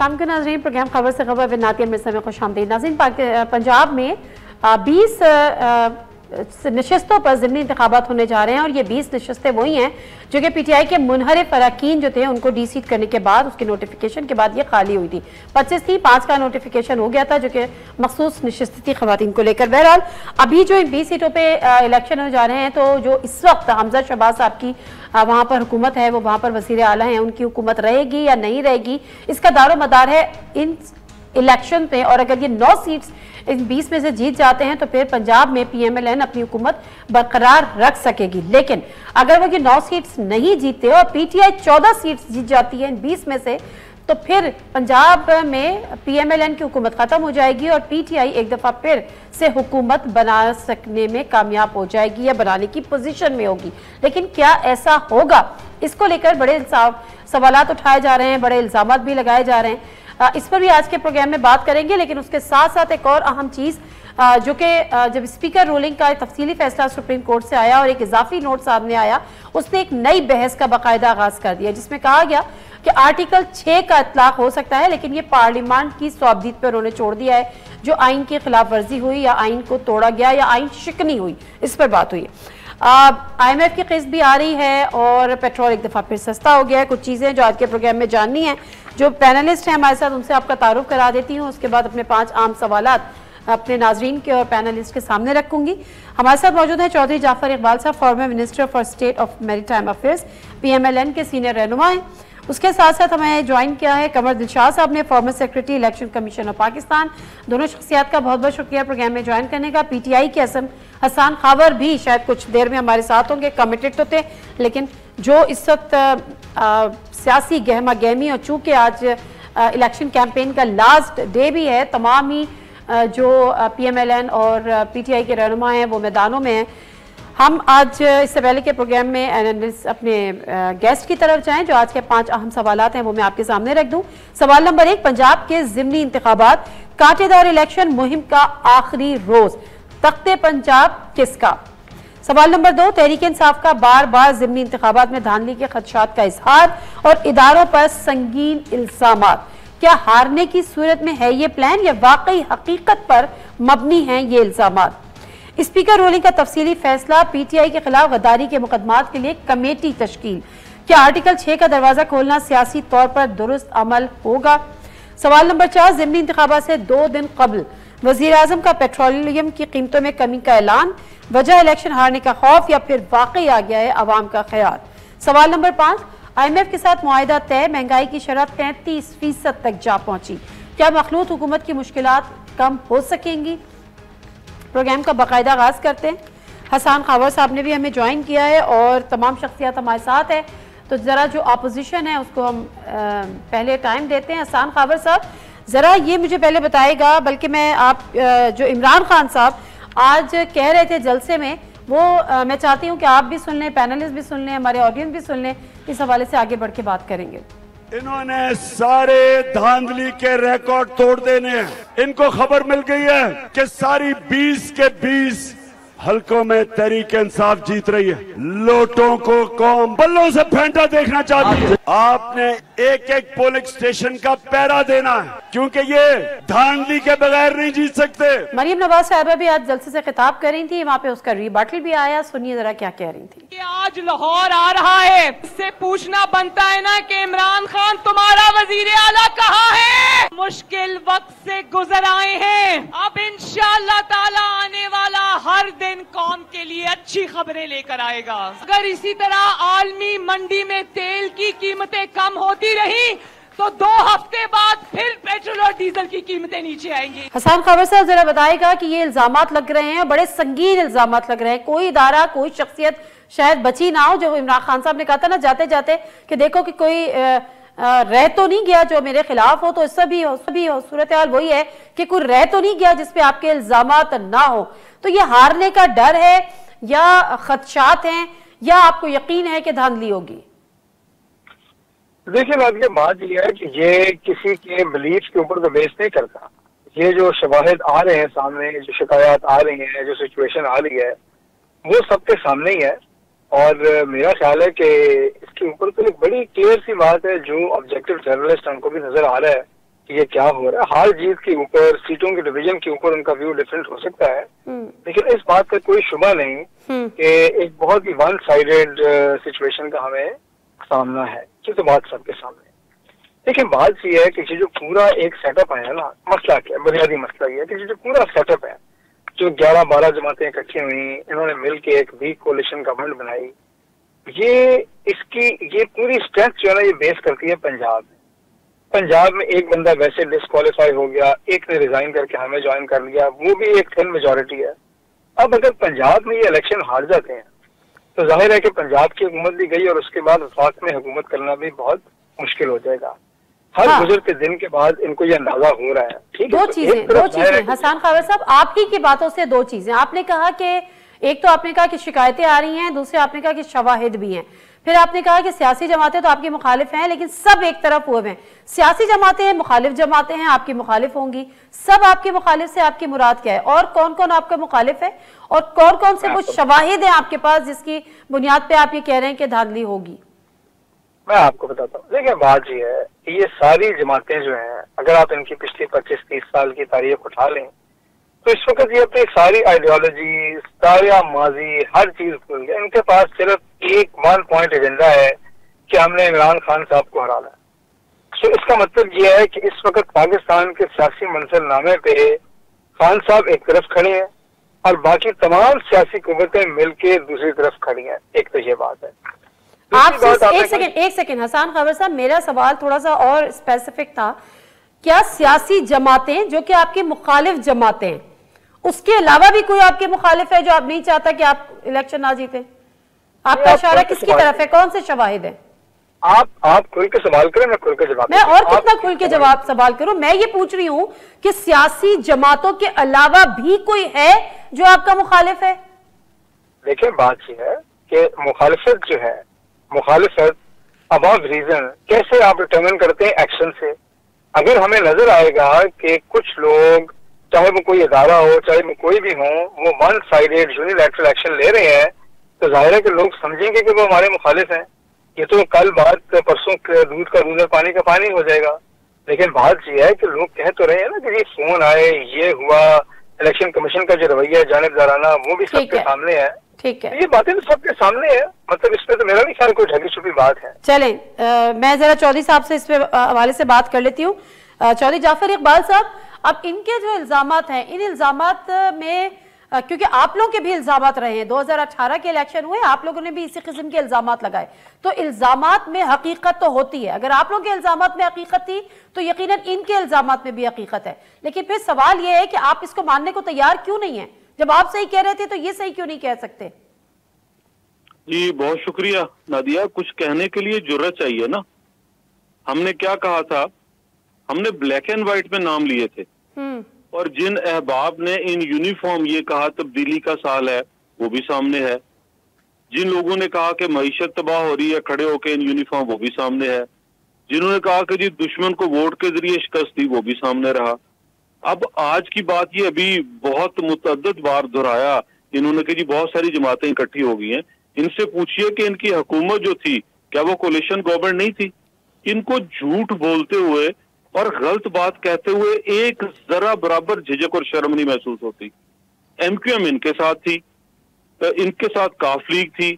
अस्सलाम नाज़रीन, प्रोग्राम खबर से खबर विद नातिया मिर्ज़ा में खुशामदीद। नाज़रीन, पंजाब में 20 नशस्तों पर ज़िमनी इंतखाबात होने जा रहे हैं और ये 20 नशस्तें वही हैं जो कि पीटीआई के मुनहरिफ अरकान जो थे उनको डीसीट करने के बाद, उसके नोटिफिकेशन के बाद ये खाली हुई थी। 25 थी, 5 का नोटिफिकेशन हो गया था जो कि मखसूस नशस्त थी ख़वातीन को लेकर। बहरहाल अभी जो इन 20 सीटों पर इलेक्शन हो जा रहे हैं, तो जो इस वक्त हमजा शहबाज साहब की वहाँ पर हुकूमत है, वो वहाँ पर वज़ीर आला हैं, उनकी हुकूमत रहेगी या नहीं रहेगी, इसका दारो मदार है इन इलेक्शन पे। और अगर ये 9 सीट्स इन 20 में से जीत जाते हैं तो फिर पंजाब में PMLN अपनी हुकूमत बरकरार रख सकेगी। लेकिन अगर वो ये 9 सीट्स नहीं जीतते और PTI 14 सीट्स जीत जाती है इन 20 में से, तो फिर पंजाब में PMLN की हुकूमत खत्म हो जाएगी और PTI एक दफा फिर से हुकूमत बना सकने में कामयाब हो जाएगी या बनाने की पोजीशन में होगी। लेकिन क्या ऐसा होगा, इसको लेकर बड़े सवालात उठाए जा रहे हैं, बड़े इल्जामात भी लगाए जा रहे हैं। इस पर भी आज के प्रोग्राम में बात करेंगे। लेकिन उसके साथ साथ एक और अहम चीज़ जो कि जब स्पीकर रूलिंग का तफसीली फैसला सुप्रीम कोर्ट से आया और एक इजाफी नोट सामने आया, उसने एक नई बहस का बाकायदा आगाज कर दिया, जिसमें कहा गया कि आर्टिकल 6 का इतलाक हो सकता है, लेकिन ये पार्लियामेंट की सवाबदीद पर उन्होंने छोड़ दिया है। जो आइन की खिलाफ वर्जी हुई या आइन को तोड़ा गया या आइन शिकनी हुई, इस पर बात हुई। IMF की किस्त भी आ रही है और पेट्रोल एक दफ़ा फिर सस्ता हो गया है। कुछ चीज़ें जो आज के प्रोग्राम में जाननी है, जो पैनलिस्ट हैं हमारे साथ, उनसे आपका तारुफ करा देती हूँ। उसके बाद अपने 5 आम सवालात अपने नाजरीन के और पैनलिस्ट के सामने रखूंगी। हमारे साथ मौजूद है चौधरी जाफर इकबाल साहब, former minister for state of maritime affairs, PMLN के सीनियर रहनुमा हैं। उसके साथ साथ हमें ज्वाइन किया है कमर दिलशाद साहब ने, former secretary election commission of Pakistan. दोनों शख्सियात का बहुत बहुत शुक्रिया प्रोग्राम में ज्वाइन करने का। PTI के हसन खावर भी शायद कुछ देर में हमारे साथ होंगे, कमिटेड तो थे, लेकिन जो इस वक्त सियासी गहमा गहमी और चूँकि आज इलेक्शन कैंपेन का लास्ट डे भी है, तमाम ही जो PMLN और PTI के रहनुमा हैं वो मैदानों में हैं। हम आज इससे पहले के प्रोग्राम में अपने गेस्ट की तरफ जाएं, जो आज के 5 अहम सवालात हैं वो मैं आपके सामने रख दूं। सवाल नंबर 1, पंजाब के ज़िमनी इंतखाबात, कांटेदार इलेक्शन मुहिम का आखिरी रोज, तख्ते पंजाब किसका? सवाल नंबर 2, तहरीक इंसाफ का बार बार ज़िमनी इंतखाबात में धांधली के खदशात का इजहार और इदारों पर संगीन इल्जामात, क्या हारने की सूरत में है ये प्लान या वाकई हकीकत पर मबनी हैं ये इल्जामात? स्पीकर रूलिंग का तफसीली फैसला, PTI के खिलाफ गद्दारी के मुकदमात के लिए कमेटी तश्कील, क्या आर्टिकल 6 का दरवाजा खोलना सियासी तौर पर दुरुस्त अमल होगा? सवाल नंबर 4, ज़िमनी इंतखाबात से 2 दिन कबल वज़ीर आज़म का पेट्रोलियम की कीमतों में कमी का ऐलान, वजह इलेक्शन हारने का खौफ या फिर वाकई आ गया है अवाम का ख्याल? सवाल नंबर 5, IMF के साथ मुआहिदा तय, महंगाई की शरह 33% तक जा पहुंची, क्या मखलूत हुकूमत की मुश्किलात कम हो सकेंगी? प्रोग्राम का बाकायदा आगाज करते हैं। हसन खावर साहब ने भी हमें ज्वाइन किया है और तमाम शख्सियात हमारे साथ है, तो ज़रा जो अपोजिशन है उसको हम पहले टाइम देते हैं। हसन खावर साहब, ज़रा ये मुझे पहले बताएगा, बल्कि मैं आप जो इमरान खान साहब आज कह रहे थे जलसे में, वो मैं चाहती हूँ कि आप भी सुन लें, पैनलिस्ट भी सुन लें, हमारे ऑडियंस भी सुन लें। इस हवाले से आगे बढ़ के बात करेंगे। इन्होंने सारे धांधली के रिकॉर्ड तोड़ देने हैं। इनको खबर मिल गई है कि सारी 20 के 20 हल्कों में तहरीक इंसाफ जीत रही है। लोटों को कौम बल्लों से फेंटा देखना चाहती है। आपने एक एक पोलिंग स्टेशन का पहरा देना है, क्योंकि ये धांधली के बगैर नहीं जीत सकते। मरियम नवाज साहबा भी आज जलसे से खिताब कर रही थी, वहाँ पे उसका रिबटल भी आया, सुनिए जरा क्या कह रही थी। आज लाहौर आ रहा है, इससे पूछना बनता है ना कि इमरान खान तुम्हारा वजीर आला कहाँ है? मुश्किल वक्त से गुजर आए हैं, अब इंशाअल्लाह ताला आने वाला हर दिन कौम के लिए अच्छी खबरें लेकर आएगा। अगर इसी तरह आलमी मंडी में तेल की कीमतें कम होती रही तो 2 हफ्ते बाद फिर पेट्रोल और डीजल की कीमतें नीचे आएंगी। हसन खावर साहब जरा बताएगा कि ये इल्जामात लग रहे हैं, बड़े संगीन इल्जामात लग रहे हैं, कोई इदारा कोई शख्सियत शायद बची ना हो, जो इमरान खान साहब ने कहा था ना जाते जाते कि देखो कि कोई रह तो नहीं गया जो मेरे खिलाफ हो, तो इससे भी सूरत हाल वही है कि कोई रह तो नहीं गया जिसपे आपके इल्जामात ना हो। तो ये हारने का डर है या खदशात हैं या आपको यकीन है कि धांधली होगी? देखिए, बात यह है कि ये किसी के बिलीफ के ऊपर तो बेस नहीं करता। ये जो शवाहिद आ रहे हैं सामने, जो शिकायत आ रही हैं, जो सिचुएशन आ रही है, वो सबके सामने ही है। और मेरा ख्याल है कि इसके ऊपर तो एक बड़ी क्लियर सी बात है, जो ऑब्जेक्टिव जर्नलिस्ट उनको भी नजर आ रहा है कि ये क्या हो रहा है। हार जीत के ऊपर, सीटों के डिवीजन के ऊपर उनका व्यू डिफरेंट हो सकता है, लेकिन इस बात का कोई शुबा नहीं कि एक बहुत ही वन साइडेड सिचुएशन का हमें सामना है। ये तो बात सबके सामने। लेकिन बात ये है कि जो पूरा एक सेटअप है ना, मसला क्या है, बुनियादी मसला ये है कि जो पूरा सेटअप है, जो 11-12 जमातें इकट्ठी हुई, इन्होंने मिलकर एक वीक कोalition गवर्नमेंट बनाई, ये पूरी स्ट्रेंथ जो है ना, ये बेस करती है पंजाब में। पंजाब में एक बंदा वैसे डिस्क्वालीफाई हो गया, एक ने रिजाइन करके हमें ज्वाइन कर लिया, वो भी एक थिन मेजोरिटी है। अब अगर पंजाब में ये इलेक्शन हार जाते हैं तो जाहिर है कि पंजाब की हुकूमत भी गई और उसके बाद वफाक में हुकूमत करना भी बहुत मुश्किल हो जाएगा। हर गुजरते दिन के बाद इनको ये अंदाजा हो रहा है। ठीक है, दो चीजें हसन खावर साहब, आपकी की बातों से दो चीजें। आपने कहा कि एक तो आपने कहा कि शिकायतें आ रही हैं, दूसरे आपने कहा कि शवाहिद भी हैं, फिर आपने कहा कि सियासी जमातें तो आपकी मुखालिफ हैं, लेकिन सब एक तरफ हुए हैं। सियासी जमातें हैं, मुखालिफ जमातें हैं, आपकी मुखालिफ होंगी। सब आपकी मुखालिफ से आपकी मुराद क्या है, और कौन कौन आपका मुखालिफ है, और कौन कौन से वो शवाहिद हैं आपके पास जिसकी बुनियाद पे आप ये कह रहे हैं कि धांधली होगी? मैं आपको बताता हूँ। देखिए, बात ये है कि ये सारी जमातें जो हैं, अगर आप इनकी पिछली 25-30 साल की तारीख उठा लें तो इस वक्त ये अपनी सारी आइडियोलॉजी, सारा माजी, हर चीज भूल गए। इनके पास सिर्फ एक 1 पॉइंट एजेंडा है कि हमने इमरान खान साहब को हराना है। तो इसका मतलब ये है कि इस वक्त पाकिस्तान के सियासी मंजरनामे पे खान साहब एक तरफ खड़े हैं और बाकी तमाम सियासी कुव्वतें मिलकर दूसरी तरफ खड़ी हैं। एक तो ये बात है। एक सेकेंड हसन खावर साहब, मेरा सवाल थोड़ा सा और स्पेसिफिक था। क्या सियासी जमातें जो कि आपकी मुखालिफ जमातें हैं, उसके अलावा भी कोई आपके मुखालिफ है जो आप नहीं चाहता कि आप इलेक्शन ना जीते? आपका इशारा किसकी तरफ है, कौन से शवाहिद है? आप खुल के सवाल करें, मैं खुल के जवाब। मैं और कितना खुल के जवाब सवाल करूं? मैं ये पूछ रही हूं कि सियासी जमातों के अलावा भी कोई है जो आपका मुखालिफ है? देखिए, बात ये है कि मुखालिफत जो है, मुखालिफत अबाव रीजन कैसे आप डिटरमिन करते हैं? एक्शन से। अगर हमें नजर आएगा कि कुछ लोग, चाहे वो कोई इदारा हो, चाहे वो कोई भी हो, वो वन साइडेड यूनिलैटरल एक्शन ले रहे हैं, तो जाहिर है कि लोग समझेंगे कि वो हमारे मुखालिफ हैं। ये तो कल बात, परसों दूध का दूध और पानी का पानी हो जाएगा। लेकिन बात यह है कि लोग कह तो रहे हैं ना कि ये फोन आए, ये हुआ, इलेक्शन कमीशन का जो रवैया जानिबदाराना, वो भी सबके सामने है। ठीक है, ये बातें तो सबके सामने है। मतलब इसमें तो मेरा भी ख्याल कोई ढकी छुपी बात है। चलें, मैं जरा चौधरी साहब से इस पे हवाले से बात कर लेती हूँ। चौधरी जाफर इकबाल साहब, अब इनके जो इल्जामात हैं, इन इल्जामात में क्योंकि आप लोग के भी इल्जामात रहे हैं, 2018 के इलेक्शन हुए, आप लोगों ने भी इसी किस्म के इल्जामात लगाए, तो इल्जामात में हकीकत तो होती है। अगर आप लोग के इल्जामात में हकीकत थी तो यकीनन इनके इल्जामात में भी हकीकत है। लेकिन फिर सवाल यह है कि आप इसको मानने को तैयार क्यों नहीं है? जब आप सही कह रहे थे तो ये सही क्यों नहीं कह सकते? जी बहुत शुक्रिया नादिया, कुछ कहने के लिए जुर्रत चाहिए ना। हमने क्या कहा था? हमने ब्लैक एंड व्हाइट में नाम लिए थे, और जिन अहबाब ने इन यूनिफॉर्म ये कहा तब्दीली का साल है, वो भी सामने है। जिन लोगों ने कहा कि मईशत तबाह हो रही है खड़े होकर इन यूनिफॉर्म, वो भी सामने है। जिन्होंने कहा कि जी दुश्मन को वोट के जरिए शिकस्त दी, वो भी सामने रहा। अब आज की बात ये अभी बहुत मुतअद्दिद बार दोहराया इन्होंने कि जी बहुत सारी जमातें इकट्ठी हो गई हैं। इनसे पूछिए कि इनकी हुकूमत जो थी, क्या वो कोलिशन गवर्नमेंट नहीं थी? इनको झूठ बोलते हुए और गलत बात कहते हुए एक जरा बराबर झिझक और शर्म नहीं महसूस होती। एमक्यूएम इनके साथ थी, तो इनके साथ काफ लीग थी,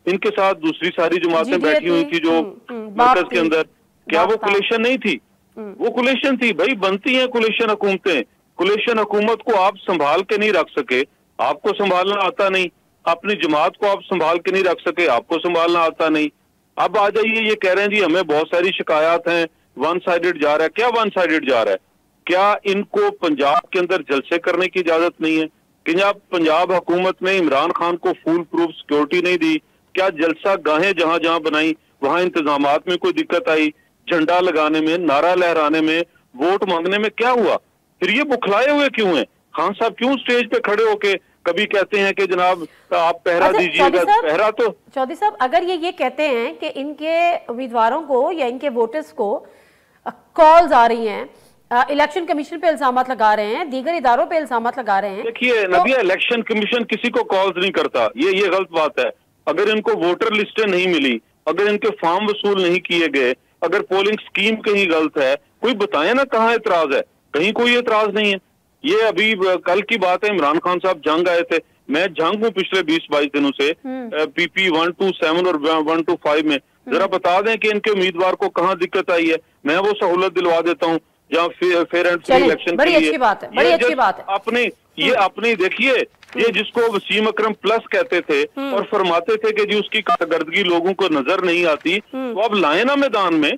इनके साथ दूसरी सारी जमातें बैठी हुई थी जो मरकज के अंदर। क्या वो कोलिशन नहीं थी? वो कोलिशन थी भाई, बनती हैं कोलिशन हुकूमतें। कोलिशन हुकूमत को आप संभाल के नहीं रख सके, आपको संभालना आता नहीं। अपनी जमात को आप संभाल के नहीं रख सके, आपको संभालना आता नहीं। अब आ जाइए ये कह रहे हैं जी हमें बहुत सारी शिकायत हैं, वन साइडेड जा रहा है। क्या वन साइडेड जा रहा है? क्या इनको पंजाब के अंदर जलसे करने की इजाजत नहीं है? क्या पंजाब हुकूमत ने इमरान खान को फुल प्रूफ सिक्योरिटी नहीं दी? क्या जलसा गाहें जहां जहां बनाई वहां इंतजामात में कोई दिक्कत आई? झंडा लगाने में, नारा लहराने में, वोट मांगने में क्या हुआ? फिर ये बुखलाए हुए क्यों हैं? खान साहब क्यों स्टेज पे खड़े होके कभी कहते हैं कि जनाब आप पहरा दीजिएगा? पहरा तो चौधरी साहब, अगर ये कहते हैं कि इनके उम्मीदवारों को या इनके वोटर्स को कॉल्स आ रही हैं, इलेक्शन कमीशन पे इल्जामात लगा रहे हैं, दीगर इदारों पे इल्जामात लगा रहे हैं, देखिए तो नबिया, इलेक्शन कमीशन किसी को कॉल्स नहीं करता, ये गलत बात है। अगर इनको वोटर लिस्टें नहीं मिली, अगर इनके फॉर्म वसूल नहीं किए गए, अगर पोलिंग स्कीम कहीं गलत है, कोई बताए ना कहाँ एतराज है, कहीं कोई एतराज नहीं है। ये अभी कल की बात है, इमरान खान साहब जंग आए थे, मैं जंग हूँ पिछले 20-22 दिनों से PP 127 और 125 में, जरा बता दें कि इनके उम्मीदवार को कहाँ दिक्कत आई है, मैं वो सहूलत दिलवा देता हूँ जहाँ फेयर एंड फ्री इलेक्शन बड़ी अच्छी बात है, बड़ी अच्छी बात है। अपनी देखिए, ये जिसको वसीम अकरम प्लस कहते थे और फरमाते थे कि जी उसकी कारकर्दगी लोगों को नजर नहीं आती, तो अब लाए ना मैदान में।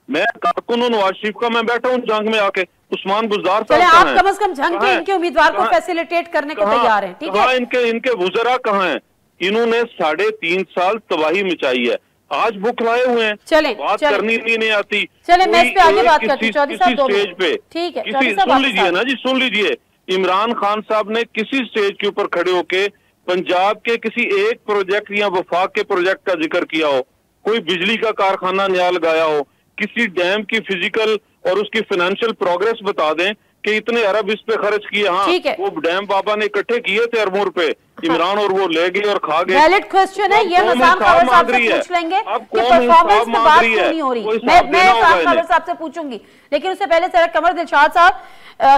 मैं कारकुन नवाज शरीफ का, मैं बैठा हूँ जंग में आके, उस्मान गुजार साहब आप कम से कम जंग के इनके उम्मीदवार को फैसिलिटेट करने को तैयार हैं, ठीक है? इनके वुज़रा कहाँ हैं? इन्होंने 3.5 साल तबाही मचाई है, आज बुखलाए हुए हैं, बात करनी नहीं आती। चले मैं इस पे आगे बात करती हूं, चौधरी साहब स्टेज पे, ठीक है, सुन लीजिए ना जी, सुन लीजिए। इमरान खान साहब ने किसी स्टेज के ऊपर खड़े होके पंजाब के किसी एक प्रोजेक्ट या वफाक के प्रोजेक्ट का जिक्र किया हो, कोई बिजली का कारखाना नया लगाया हो, किसी डैम की फिजिकल और उसकी फाइनेंशियल प्रोग्रेस बता दें कि इतने अरब इस पे खर्च किए। हाँ, वो डैम बाबा ने इकट्ठे किए थे अरबों रुपए, इमरान और वो ले गए और खा गए। वैलिड क्वेश्चन है, ये हसन खबर साहब से पूछ लेंगे कि परफॉर्मेंस पे बात क्यों नहीं हो रही। मैं हसन खबर साहब से पूछूंगी, लेकिन उससे पहले सर कमर दिलशाद साहब,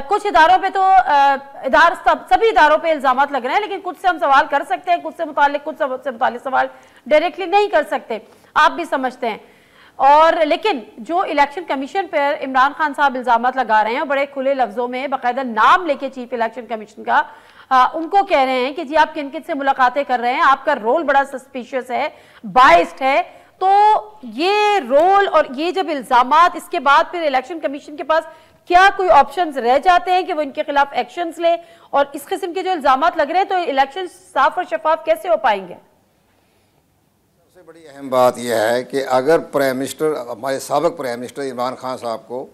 कुछ इदारों पे तो सभी इदारों पे इल्जामात लग रहे हैं, लेकिन कुछ से हम सवाल कर सकते हैं, कुछ से मुतालिक सवाल डायरेक्टली नहीं कर सकते, आप भी समझते हैं। और लेकिन जो इलेक्शन कमीशन पर इमरान खान साहब इल्जामात लगा रहे हैं, बड़े खुले लफ्जों में बाकायदा नाम लेके चीफ इलेक्शन कमीशन का, उनको कह रहे हैं कि जी आप किन किन से मुलाकातें कर रहे हैं, आपका रोल बड़ा सस्पिशियस है, बाइस्ड है। तो ये रोल और ये जब इल्जामात, इसके बाद फिर इलेक्शन कमीशन के पास क्या कोई ऑप्शंस रह जाते हैं कि वो इनके खिलाफ एक्शंस ले? और इस किस्म के जो इल्जामात लग रहे हैं, तो इलेक्शन साफ और शफाफ कैसे हो पाएंगे? सबसे बड़ी अहम बात यह है कि अगर प्राइम मिनिस्टर, हमारे साबिक प्राइम मिनिस्टर इमरान खान साहब को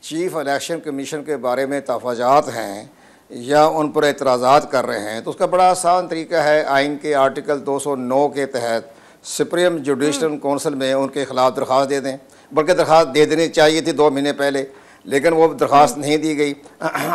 चीफ इलेक्शन कमीशन के बारे में तफाजात हैं या उन पर एतराज़ात कर रहे हैं, तो उसका बड़ा आसान तरीका है, आइन के आर्टिकल 209 के तहत सुप्रीम जुडिशल काउंसिल में उनके खिलाफ दरख्वास्त दे दें। बल्कि दरख्वास्त दे देनी चाहिए थी 2 महीने पहले, लेकिन वो दरख्वास्त नहीं दी गई।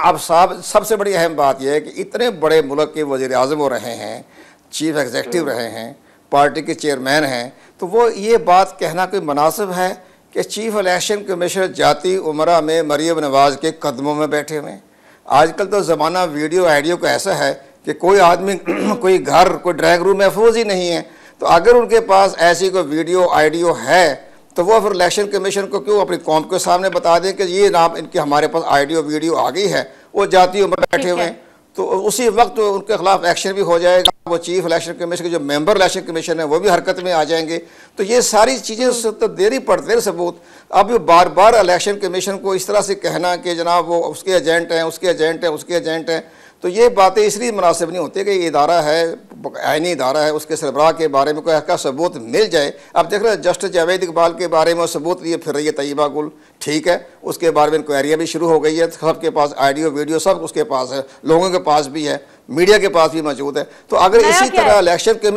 अब साहब सबसे बड़ी अहम बात यह है कि इतने बड़े मुल्क के वज़ीर आज़म वो रहे हैं, चीफ एग्जीक्यूटिव रहे हैं, पार्टी के चेयरमैन हैं, तो वो ये बात कहना कोई मुनासिब है कि चीफ इलेक्शन कमीशनर जाती उमरा में मरीम नवाज़ के कदमों में बैठे हुए हैं? आजकल तो ज़माना वीडियो आइडियो का ऐसा है कि कोई आदमी कोई घर, कोई ड्राइंग रूम महफूज ही नहीं है। तो अगर उनके पास ऐसी कोई वीडियो आइडियो है तो वो फिर इलेक्शन कमीशन को क्यों अपनी कौम के सामने बता दें कि ये नाम इनके हमारे पास आइडियो वीडियो आ गई है, वो जाती उम्र बैठे हुए हैं, तो उसी वक्त उनके खिलाफ एक्शन भी हो जाएगा। वो चीफ इलेक्शन कमीशन के जो मेंबर इलेक्शन कमीशन है वो भी हरकत में आ जाएंगे। तो ये सारी चीज़ें से तो देरी पड़ते हैं सबूत। अब बार बार इलेक्शन कमीशन को इस तरह से कहना कि जनाब वो उसके एजेंट हैं, उसके एजेंट हैं, उसके एजेंट हैं, तो ये बातें इसलिए मुनासिब नहीं होती कि ये इदारा है, आइनी इदारा है, उसके सरबराह के बारे में कोई ऐसा सबूत मिल जाए। अब देख रहे हैं जस्टिस जावेद इकबाल के बारे में सबूत लिए फिर रही है तैयबा गुल, ठीक है, उसके बारे में इंक्वायरियाँ भी शुरू हो गई है, सबके पास आइडियो वीडियो सब उसके पास है, लोगों के पास भी है, मीडिया के पास भी मौजूद है। तो अगर इसी तरह इलेक्शन के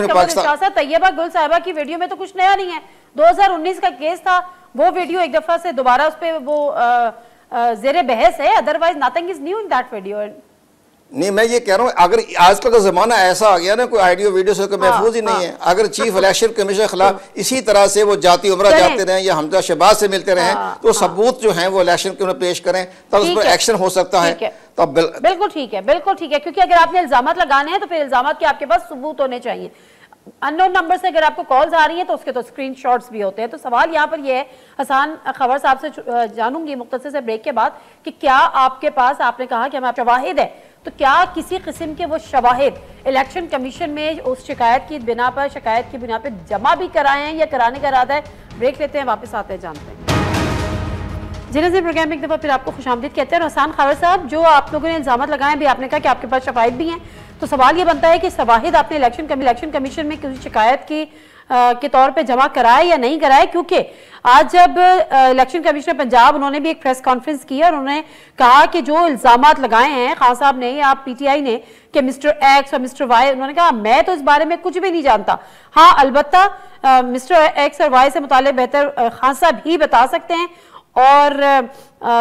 पाकिस्तान, तैयबा गुल साहिबा की वीडियो में तो कुछ नया नहीं है, 2019 का केस था, वो वीडियो एक दफा से दोबारा उस पर वो ज़ेरे बहस है, otherwise nothing is new in that video. नहीं, मैं ये कह रहा हूँ अगर आजकल का ज़माना ऐसा आ गया ना, कोई आइडियो वीडियो से कोई महफूज ही नहीं है। अगर चीफ इलेक्शन कमीशन के खिलाफ इसी तरह से वो जाती उम्रा जाते रहें या हमजा शहबाज से मिलते रहें, तो सबूत जो हैं वो इलेक्शन के पेश करें, तब उस पर एक्शन हो सकता है। तो बिल्कुल ठीक है, बिल्कुल ठीक है, क्योंकि अगर आपने इल्जामात लगाने हैं तो फिर इल्जामात के आपके पास सबूत होने चाहिए। अननोन नंबर से अगर आपको कॉल्स आ रही हैं तो उसके तो स्क्रीनशॉट्स भी होते हैं। तो सवाल यहाँ पर ये है, हसन खबर साहब से जानूंगी मुख्तसर से ब्रेक के बाद कि क्या आपके पास, आपने कहा कि हमारे शवाहिद है, तो क्या किसी किस्म के वो शवाहिद इलेक्शन कमीशन में उस शिकायत की बिना पर जमा भी कराए हैं या कराने का इरादा है? ब्रेक लेते हैं, वापस आते हैं, जानते हैं। जी नज़ीर, प्रोग्राम में एक दफ़ा फिर आपको खुशामदीद कहते हैं। हसन खबर साहब, जो आप लोगों ने इल्जामात लगाए भी, आपने कहा कि आपके पास शवाहिद भी हैं, तो सवाल ये बनता है कि शवाहिद आपने इलेक्शन कमीशन में किसी शिकायत की के तौर पे जमा कराए या नहीं कराए? क्योंकि आज जब इलेक्शन कमिश्नर पंजाब, उन्होंने भी एक प्रेस कॉन्फ्रेंस की और उन्होंने कहा कि जो इल्जामात लगाए हैं खान साहब ने या PTI ने कि मिस्टर एक्स और मिस्टर वाई, उन्होंने कहा मैं तो इस बारे में कुछ भी नहीं जानता। हाँ, अलबत्ता मिस्टर एक्स और वाई से मुताल्लिक बेहतर खान साहब ही बता सकते हैं, और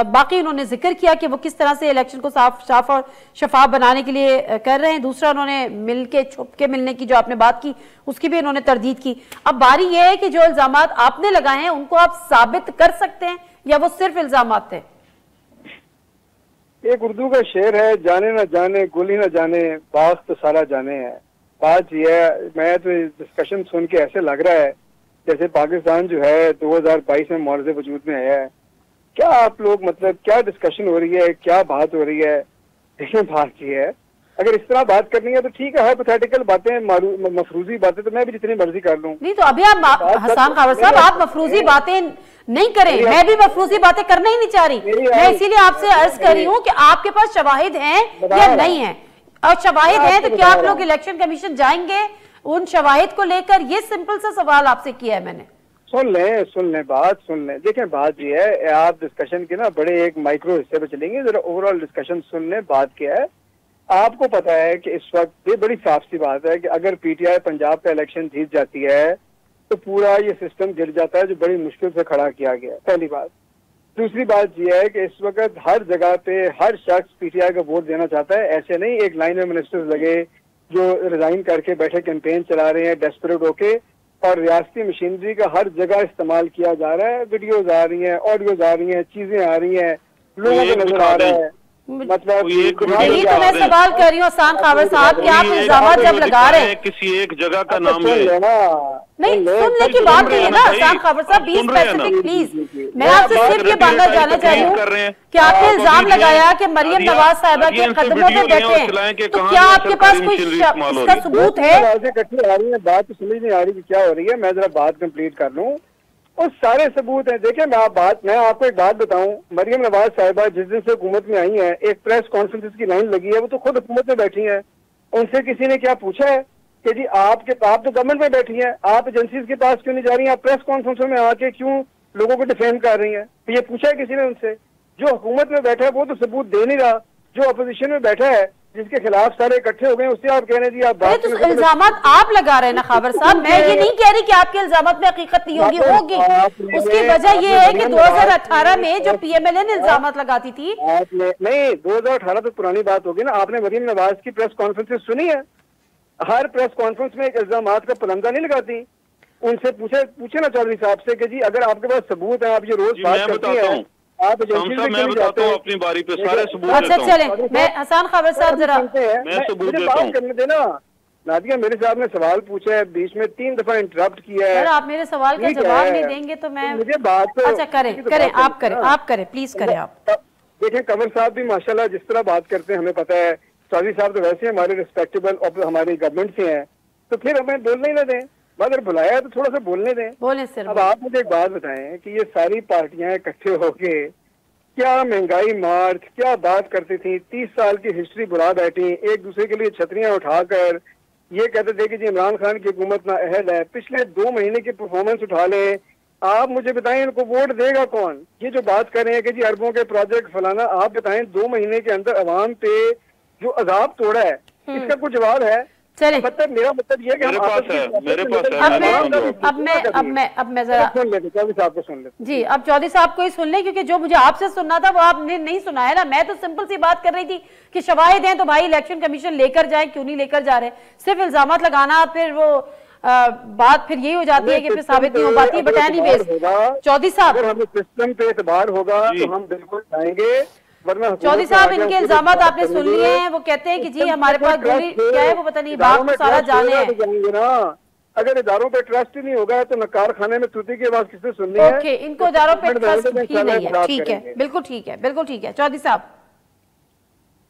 बाकी उन्होंने जिक्र किया कि वो किस तरह से इलेक्शन को साफ और शफाफ बनाने के लिए कर रहे हैं। दूसरा, उन्होंने मिल के छुप के मिलने की जो आपने बात की उसकी भी उन्होंने तरदीद की। अब बारी यह है कि जो इल्जामात आपने लगाए हैं उनको आप साबित कर सकते हैं या वो सिर्फ इल्जामात थे? एक उर्दू का शेर है, जाने ना जाने गुल ही ना जाने बाग तो सारा जाने है। बात यह है, मैं तो डिस्कशन सुन के ऐसे लग रहा है जैसे पाकिस्तान जो है 2022 में मौरज़े वजूद में आया है। क्या आप लोग मतलब क्या डिस्कशन हो रही है, क्या बात हो रही है? देखिए बात ये है, अगर इस तरह बात करनी है तो ठीक है, हाइपोथेटिकल बातें, मफरूजी बातें तो मैं भी जितनी मर्जी कर लूं। नहीं तो अभी आप हसन खावर साहब आप मफरूजी बातें नहीं करें, मैं भी मफरूजी बातें करना ही नहीं चाह रही। मैं इसीलिए आपसे अर्ज कर रही हूँ कि आपके पास शवाहिद हैं या नहीं है, और शवाहिद हैं तो क्या आप लोग इलेक्शन कमीशन जाएंगे उन शवाहिद को लेकर? ये सिंपल सा सवाल आपसे किया है मैंने। सुन लें बात सुन लें। देखें बात ये है, आप डिस्कशन के ना बड़े एक माइक्रो हिस्से पे चलेंगे, जरा ओवरऑल डिस्कशन सुन लें। बात क्या है, आपको पता है कि इस वक्त ये बड़ी साफ सी बात है कि अगर पीटीआई पंजाब का इलेक्शन जीत जाती है तो पूरा ये सिस्टम गिर जाता है जो बड़ी मुश्किल से खड़ा किया गया है, पहली बात। दूसरी बात यह है कि इस वक्त हर जगह पे हर शख्स पीटीआई का वोट देना चाहता है। ऐसे नहीं एक लाइन में मिनिस्टर्स लगे जो रिजाइन करके बैठे कैंपेन चला रहे हैं डेस्परेट होके, और रियासती मशीनरी का हर जगह इस्तेमाल किया जा रहा है। वीडियोज आ रही हैं, ऑडियोज आ रही हैं, चीजें आ रही हैं, लोगों को नजर आ रहा है। मतलब यही तो मैं सवाल कर रही हूँ हसन खावर साहब कि आप इल्जाम जब लगा रहे हैं किसी एक जगह का नाम नहीं सुनने की बात नहीं है ना हसन खावर साहब, बी स्पेसिफिक प्लीज। मैं आपसे सिर्फ ये बात जानना चाह रही हूँ कि आपने इल्जाम लगाया कि मरियम नवाज साहिबा के कदमों पे बैठे हैं, तो क्या आपके पास कोई इसका सबूत है? इकट्ठी आ रही है, बात तो समझ नहीं आ रही कि क्या हो रही है। मैं जरा बात कंप्लीट कर लूँ और सारे सबूत हैं। देखिए मैं आपको एक बात बताऊं, मरियम नवाज साहिबा जिस दिन से हुकूमत में आई हैं, एक प्रेस कॉन्फ्रेंस की लाइन लगी है, वो तो खुद हुकूमत में बैठी हैं। उनसे किसी ने क्या पूछा है कि जी आप तो गवर्नमेंट में बैठी हैं, आप एजेंसीज के पास क्यों नहीं जा रही हैं, आप प्रेस कॉन्फ्रेंसों में आके क्यों लोगों को डिफेंड कर रही हैं? तो ये पूछा है किसी ने उनसे? जो हुकूमत में बैठा है वो तो सबूत दे नहीं रहा, जो अपोजिशन में बैठा है जिसके खिलाफ सारे इकट्ठे हो गए उससे आप कह रहे हैं जी आप बात तो इल्जाम आप लगा रहे हैं ना खावर साहब। मैं ये नहीं कह रही कि आपके इल्जाम में हकीकत नहीं होगी। उसकी वजह ये है कि 2018 में जो पीएमएलए ने इल्जाम लगाती थी, नहीं 2018 तो पुरानी बात होगी ना। आपने मरियम नवाज की प्रेस कॉन्फ्रेंस सुनी है? हर प्रेस कॉन्फ्रेंस में एक इल्जामात का पलंदा नहीं लगाती। उनसे पूछे ना चौधरी साहब से कि जी अगर आपके पास सबूत है, आप ये रोज बात करती हैं, आप मैं बताता हूँ अपनी बारी पे सारे सबूत। अच्छा चले, मैं हसन खावर साहब जरा मैं सबूत देता हूँ। करने देना। नादिया मेरे साहब ने सवाल पूछा है, बीच में 3 दफा इंटरप्ट किया है। आप मेरे सवाल का जवाब नहीं देंगे तो मैं मुझे बात अच्छा करें आप करें प्लीज करें आप। देखें कंवर साहब भी माशाल्लाह जिस तरह बात करते हैं हमें पता है, चौधरी साहब तो वैसे हमारे रिस्पेक्टेबल हमारी गवर्नमेंट से हैं, तो फिर हमें बोलने ही ना दें। अगर बुलाया तो थोड़ा सा बोलने दें। बोले सर। अब आप मुझे एक बात बताएं कि ये सारी पार्टियां इकट्ठे होके क्या महंगाई मार्च क्या बात करती थी, 30 साल की हिस्ट्री बुला बैठी, एक दूसरे के लिए छतरियां उठाकर ये कहते थे कि जी इमरान खान की हुकूमत ना अहल है। पिछले 2 महीने की परफॉर्मेंस उठा लें, आप मुझे बताएं इनको वोट देगा कौन? ये जो बात कर रहे हैं कि जी अरबों के प्रोजेक्ट फलाना, आप बताएं 2 महीने के अंदर अवाम पे जो अजाब तोड़ा है इसका कुछ जवाब है? चले मतलब मेरा मतलब ये कि मेरे पास है अब मैं जरा सुन लेते चौधरी साहब को सुन लेते जी, अब चौधरी साहब को ही सुन ले, क्योंकि जो मुझे आपसे सुनना था वो आपने नहीं सुना है ना। मैं तो सिंपल सी बात कर रही थी कि शवाहिद हैं तो भाई इलेक्शन कमीशन लेकर जाए, क्यों नहीं लेकर जा रहे? सिर्फ इल्जाम लगाना फिर वो बात फिर यही हो जाती है कि फिर साबित नहीं हो पाती। बट एनी वेज चौधरी साहब, अगर हमें सिस्टम पे एतबार होगा तो हम बिल्कुल जाएंगे, वरना चौधरी साहब इनके इल्जाम आपने सुन लिए हैं। वो कहते हैं कि जी हमारे पास गोली क्या है वो पता नहीं, बाप को सारा जाने हैं। अगर इदारों पे ट्रस्ट ही नहीं होगा तो नकार खाने में तूती की आवाज किससे सुननी है? ओके, इनको इदारों पे ट्रस्ट भी नहीं है। ठीक है, बिल्कुल ठीक है, बिल्कुल ठीक है। चौधरी साहब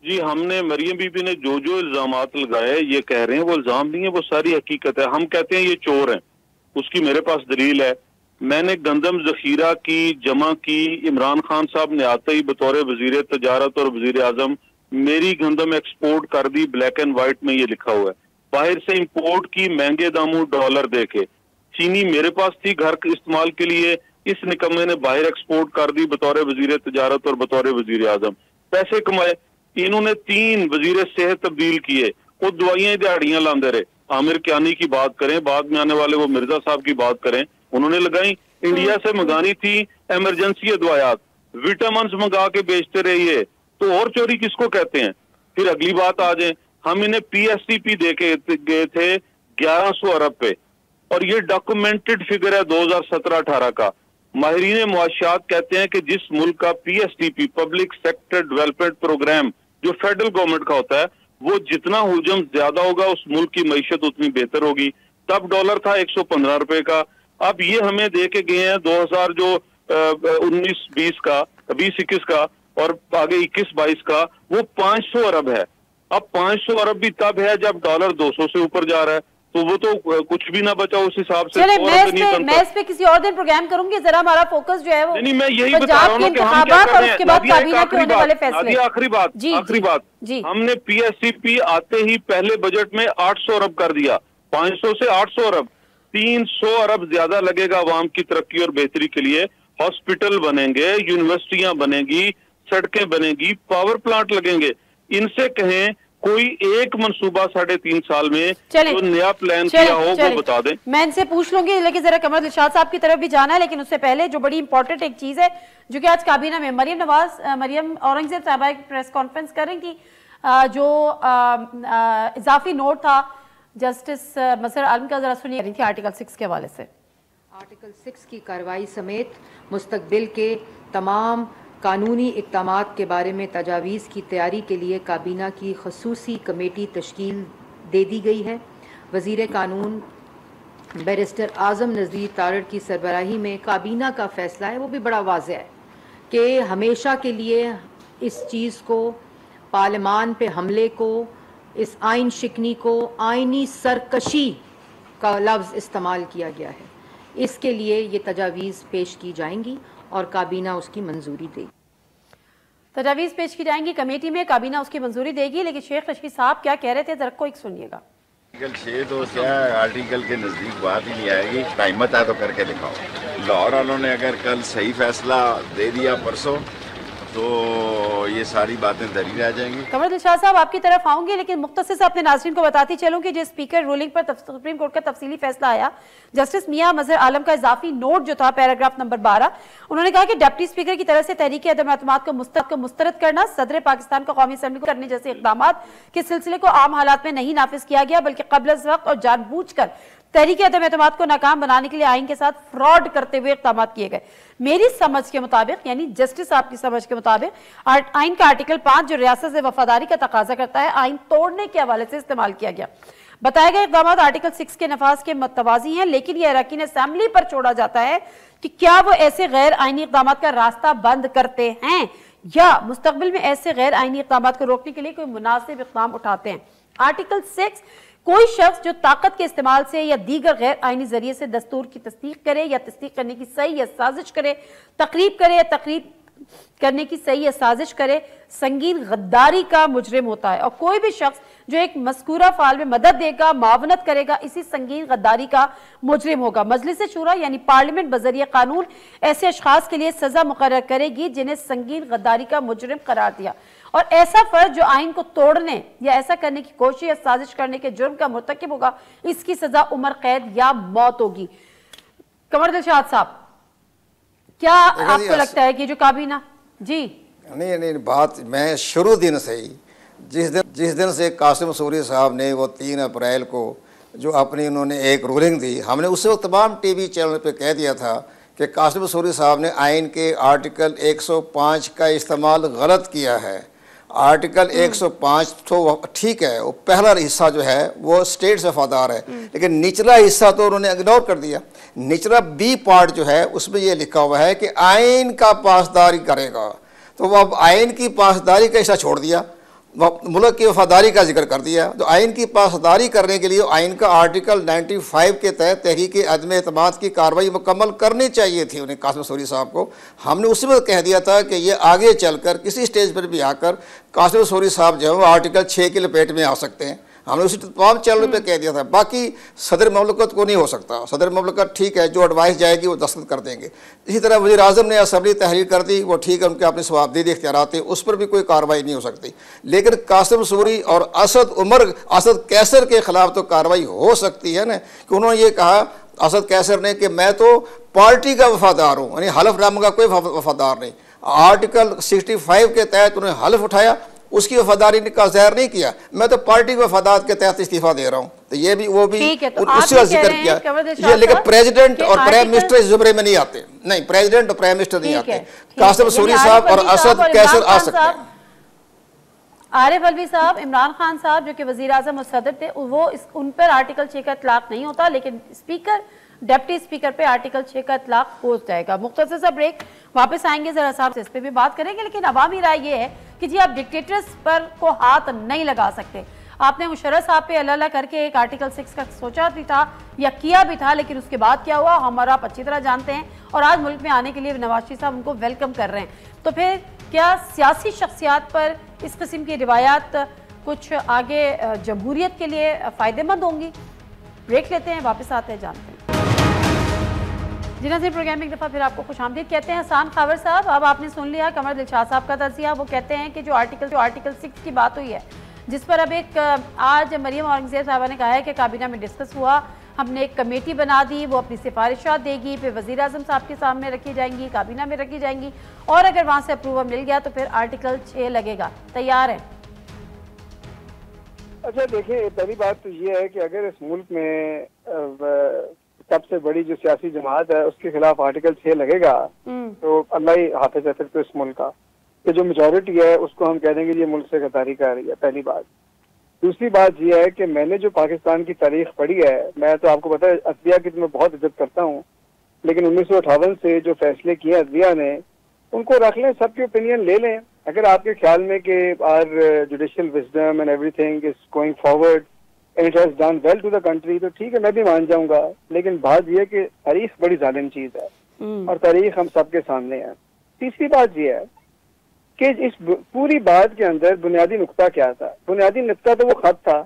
जी, हमने मरियम बीबी ने जो जो इल्जामात लगाए ये कह रहे हैं वो इल्जाम नहीं है, वो सारी हकीकत है। हम कहते हैं ये चोर है, उसकी मेरे पास दलील है। मैंने गंदम जखीरा की जमा की, इमरान खान साहब ने आते ही बतौर वजीर तजारत और वजीर आजम मेरी गंदम एक्सपोर्ट कर दी, ब्लैक एंड व्हाइट में ये लिखा हुआ है। बाहर से इंपोर्ट की महंगे दामों डॉलर देके, चीनी मेरे पास थी घर के इस्तेमाल के लिए, इस निकम्मे ने बाहर एक्सपोर्ट कर दी बतौर वजीर तजारत और बतौर वजीर आजम। पैसे कमाए, इन्होंने 3 वजीर सेहत तब्दील किए, खुद दवाइयां दिहाड़ियां लाते रहे। आमिर कियानी की बात करें, बाद में आने वाले वो मिर्जा साहब की बात करें, उन्होंने लगाई। इंडिया से मंगानी थी इमरजेंसी अदवायात, विटामिन मंगा के बेचते रहिए, तो और चोरी किसको कहते हैं? फिर अगली बात आ जाए, हम इन्हें PSTP दे के गए थे 1100 अरब पे, और ये डॉक्यूमेंटेड फिगर है 2017-18 का। माहिरीन मुआशियात कहते हैं कि जिस मुल्क का PSTP public sector development programme जो फेडरल गवर्नमेंट का होता है, वो जितना हुजम ज्यादा होगा उस मुल्क की मईशत उतनी बेहतर होगी। तब डॉलर था 115 रुपए का, अब ये हमें दे के गए हैं 2000 जो 19-20 का, 20-21 का और आगे 21-22 का, वो 500 अरब है। अब 500 अरब भी तब है जब डॉलर 200 से ऊपर जा रहा है, तो वो तो कुछ भी ना बचा उस हिसाब से। मैं इस पे किसी और दिन प्रोग्राम करूंगी, जरा हमारा फोकस जो है वो नहीं, मैं यही बता रहा हूँ कि हम क्या कर रहे हैं। आखिरी बात, हमने PSTP आते ही पहले बजट में 800 अरब कर दिया, 500 से 800 अरब, 300 अरब ज्यादा लगेगा अवाम की तरक्की और बेहतरी के लिए। हॉस्पिटल बनेंगे, यूनिवर्सिटियां बनेगी, सड़कें बनेगी, पावर प्लांट लगेंगे। इनसे कहें कोई एक मंसूबा 3.5 साल में जो नया प्लान किया हो वो बता दें। मैं इनसे पूछ लूंगी, लेकिन जरा कमर दिलशाद साहब की तरफ भी जाना है, लेकिन उससे पहले जो बड़ी इंपॉर्टेंट एक चीज है जो कि आज काबीना में मरियम औरंगजेब साहबा एक प्रेस कॉन्फ्रेंस कर रही थी, जो इजाफी नोट था जस्टिस मजहर आलम का, जरा सुनिए रही थी आर्टिकल 6 के हवाले से। आर्टिकल 6 की कार्रवाई समेत मुस्तकबिल के तमाम कानूनी इक़दामात के बारे में तजावीज़ की तैयारी के लिए काबीना की खसूसी कमेटी तश्कील दे दी गई है। वज़ीर कानून बैरिस्टर आज़म नज़ीर तारड़ की सरबराही में काबीना का फ़ैसला है, वो भी बड़ा वाज़ेह है कि हमेशा के लिए इस चीज़ को, पार्लिमान पे हमले को, इस आइन शिकनी को आइनी सरकशी का लफ्ज़ इस्तेमाल किया गया है। इसके लिए ये तजावीज़ पेश की जाएंगी और काबीना उसकी मंजूरी देगी। तजावीज़ पेश की जाएंगी कमेटी में, काबीना उसकी मंजूरी देगी। लेकिन शेख रशीद साहब क्या कह रहे थे, जरा को एक सुनिएगा। आर्टिकल 6 तो क्या आर्टिकल के नज़दीक बात ही नहीं आएगी, हिम्मत है तो करके दिखाओ। लाहौर वालों ने अगर कल सही फैसला दे दिया परसों, तो ये सारी बातें धरी रह जाएंगी। कमर दिलशाद साहब आपकी तरफ आऊंगी, लेकिन मुख्तसर से अपने नाज़रीन को बताती चलूं कि जिस स्पीकर रूलिंग पर सुप्रीम कोर्ट का तफसीली फैसला आया, जस्टिस मियां मजहर आलम का इजाफी नोट जो था पैराग्राफ नंबर 12, उन्होंने कहा कि डिप्टी स्पीकर की तरफ से तहरीक अदम एतमाद को मुस्तरद करना, सदर पाकिस्तान को कौमी असम्बली को करने जैसे इकदाम के सिलसिले को आम हालात में नहीं नाफिज किया गया, बल्कि कब्ल अज़ वक्त और जानबूझकर तहरीक अदम एतमाद को नाकाम बनाने के लिए आइन के साथ फ्रॉड करते हुए इक़दाम किए गए। मेरी समझ के मुताबिक, यानी जस्टिस साहब की समझ के मुताबिक, आइन का आर्टिकल 5 जो रियासत से वफादारी का तकाजा करता है, आइन तोड़ने के हवाले से इस्तेमाल किया गया। बताए गए इक़दाम आर्टिकल 6 के नफाज के मतवाजी हैं, लेकिन यह अरकान असेंबली पर छोड़ा जाता है कि क्या वो ऐसे गैर आइनी इक़दाम का रास्ता बंद करते हैं या मुस्तकबिल में ऐसे गैर आइनी इक़दाम को रोकने के लिए कोई मुनासिब इक़दाम उठाते हैं। आर्टिकल 6, कोई शख्स जो ताकत के इस्तेमाल से या दीगर गैर आइनी जरिए से दस्तूर की तस्दीक करे या तस्दीक करने की सही या साजिश करे, तकरीब करे या तकरीब करने की सही या साजिश करे, संगीन गद्दारी का मुजरिम होता है। और कोई भी शख्स जो एक मज़कूरा फाल में मदद देगा, मावनत करेगा, इसी संगीन गद्दारी का मुजरिम होगा। मजलिस शूरा यानी पार्लियामेंट बजरिया कानून ऐसे अशखास के लिए सजा मुकर्रर करेगी जिन्हें संगीन गद्दारी का मुजरिम करार दिया, और ऐसा फर्ज जो आइन को तोड़ने या ऐसा करने की कोशिश या साजिश करने के जुर्म का मुर्तकिब होगा, इसकी सजा उम्र कैद या मौत होगी। कमर दिलशाद साहब, क्या आपको लगता है कि जो काबीना जी नहीं बात, मैं शुरू दिन से ही जिस दिन से कासिम सूरी साहब ने वो 3 अप्रैल को जो अपनी उन्होंने एक रूलिंग दी, हमने उससे तमाम टीवी चैनल पे कह दिया था कि कासिम सूरी साहब ने आइन के आर्टिकल 105 का इस्तेमाल गलत किया है। आर्टिकल 105 तो ठीक है, वो पहला हिस्सा जो है वो स्टेट से वफादार है, लेकिन निचला हिस्सा तो उन्होंने इग्नोर कर दिया। निचला बी पार्ट जो है उसमें ये लिखा हुआ है कि आइन का पासदारी करेगा, तो वो अब आइन की पासदारी का हिस्सा छोड़ दिया, मुल्क की वफादारी का जिक्र कर दिया। तो आइन की पासदारी करने के लिए आइन का आर्टिकल 95 के तहत तहरीक अदम एतमाद की कार्रवाई मुकम्मल करनी चाहिए थी उन्हें, कासिम सूरी साहब को। हमने उसी वक्त कह दिया था कि ये आगे चलकर किसी स्टेज पर भी आकर कासिम सूरी साहब जो है वो आर्टिकल 6 की लपेट में आ सकते हैं। हमने उसी तमाम चैनल पे कह दिया था। बाकी सदर ममलकत को नहीं हो सकता, सदर ममलकत ठीक है, जो एडवाइस जाएगी वो दस्तखत कर देंगे। इसी तरह वज़ीर आज़म ने असम्बली तहरीर कर दी, वो ठीक है, उनके अपने सवाबदीद इख्तियारात थे, उस पर भी कोई कार्रवाई नहीं हो सकती। लेकिन कासिम सूरी और असद कैसर के ख़िलाफ़ तो कार्रवाई हो सकती है ना, कि उन्होंने ये कहा असद कैसर ने कि मैं तो पार्टी का वफादार हूँ, यानी हल्फनामा का कोई वफादार नहीं। आर्टिकल 65 के तहत उन्होंने हल्फ उठाया, उसकी वफादारी का ज़ाहिर नहीं किया, मैं तो पार्टी के वफादात के तहत इस्तीफा दे रहा हूँ। तो ये भी वो भी उससे जिक्र किया ये, लेकिन प्रेसिडेंट और प्राइम मिनिस्टर इस जुमरे में नहीं आते। नहीं, प्रेसिडेंट और प्राइम मिनिस्टर नहीं आते। कासिम सूरी साहब और असद कैसर आ सकते हैं। आरिफ अलवी साहब, इमरान खान साहब जो कि वजीर आजम और सदर थे, वो उन पर आर्टिकल 6 का इतलाक नहीं होता, लेकिन स्पीकर, डिप्टी स्पीकर पे आर्टिकल 6 का इतलाक हो जाएगा। मुख्तसर सा ब्रेक, वापस आएंगे, जरा साहब से इस पर भी बात करेंगे। लेकिन अवामी राय ये है कि जी आप डिक्टेटर्स पर को हाथ नहीं लगा सकते। आपने मुशर्रफ साहब पे अल्लाह करके एक आर्टिकल 6 का सोचा भी था या किया भी था, लेकिन उसके बाद क्या हुआ हमारा आप अच्छी तरह जानते हैं। और आज मुल्क में आने के लिए नवाज शरीफ साहब उनको वेलकम कर रहे हैं। तो फिर क्या सियासी शख्सियात पर इस किस्म की रिवायात कुछ आगे जमहूरियत के लिए फ़ायदेमंद होंगी? ब्रेक लेते हैं, वापस आते हैं, जानते हैं। जी नाज़रीन, प्रोग्राम में एक दफ़ा फिर आपको खुशामदीद कहते हैं। हसान खावर साहब, अब आपने सुन लिया कमर दिलशाद साहब का तज़किया। वो कहते हैं कि जो आर्टिकल 6 की बात हुई है, जिस पर अब एक आज मरियम औरंगज़ेब साहबा ने कहा है कि काबीना में डिस्कस हुआ, हमने एक कमेटी बना दी, वो अपनी सिफारिशात देगी, फिर वज़ीर आज़म साहब के सामने रखी जाएंगी, काबीना में रखी जाएंगी, और अगर वहाँ से अप्रूवल मिल गया तो फिर आर्टिकल 6 लगेगा। तैयार है? अच्छा देखिए, पहली बात तो ये है कि अगर इस मुल्क में सबसे बड़ी जो सियासी जमात है उसके खिलाफ आर्टिकल 6 लगेगा तो अल्लाह ही हाफिज है फिर तो इस मुल्क का। तो जो मेजोरिटी है उसको हम कह देंगे ये मुल्क से गद्दारी कर रही है, पहली बात। दूसरी बात यह है कि मैंने जो पाकिस्तान की तारीख पढ़ी है, मैं तो आपको पता है अदलिया की तो मैं बहुत इज्जत करता हूँ, लेकिन 1958 से जो फैसले किए अदलिया ने उनको रख लें, सबके ओपिनियन ले लें। अगर आपके ख्याल में कि are judicial wisdom and everything is going forward and it has done well to the country, तो ठीक है, मैं भी मान जाऊंगा। लेकिन बात यह है कि तारीख बड़ी जालिम चीज है और तारीख हम सबके सामने है। तीसरी बात यह है कि इस पूरी बात के अंदर बुनियादी नुक्ता क्या था? बुनियादी नुक्ता तो वो खत था।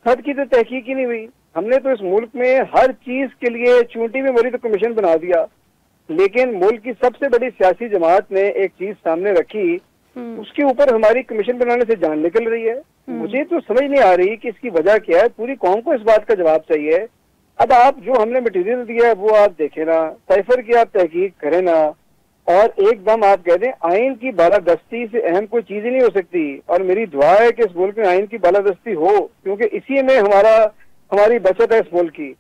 खत की तो तहकीक ही नहीं हुई। हमने तो इस मुल्क में हर चीज के लिए चूंटी में मरी तो कमीशन बना दिया, लेकिन मुल्क की सबसे बड़ी सियासी जमात ने एक चीज सामने रखी, उसके ऊपर हमारी कमीशन बनाने से जान निकल रही है। मुझे तो समझ नहीं आ रही कि इसकी वजह क्या है। पूरी कौम को इस बात का जवाब चाहिए। अब आप जो हमने मटेरियल दिया है वो आप देखें ना, साइफर की आप तहकीक करें ना, और एकदम आप कह दें आइन की बालादस्ती से अहम कोई चीज ही नहीं हो सकती। और मेरी दुआ है कि इस मुल्क में आइन की बालादस्ती हो, क्योंकि इसी में हमारी बचत है इस मुल्क की।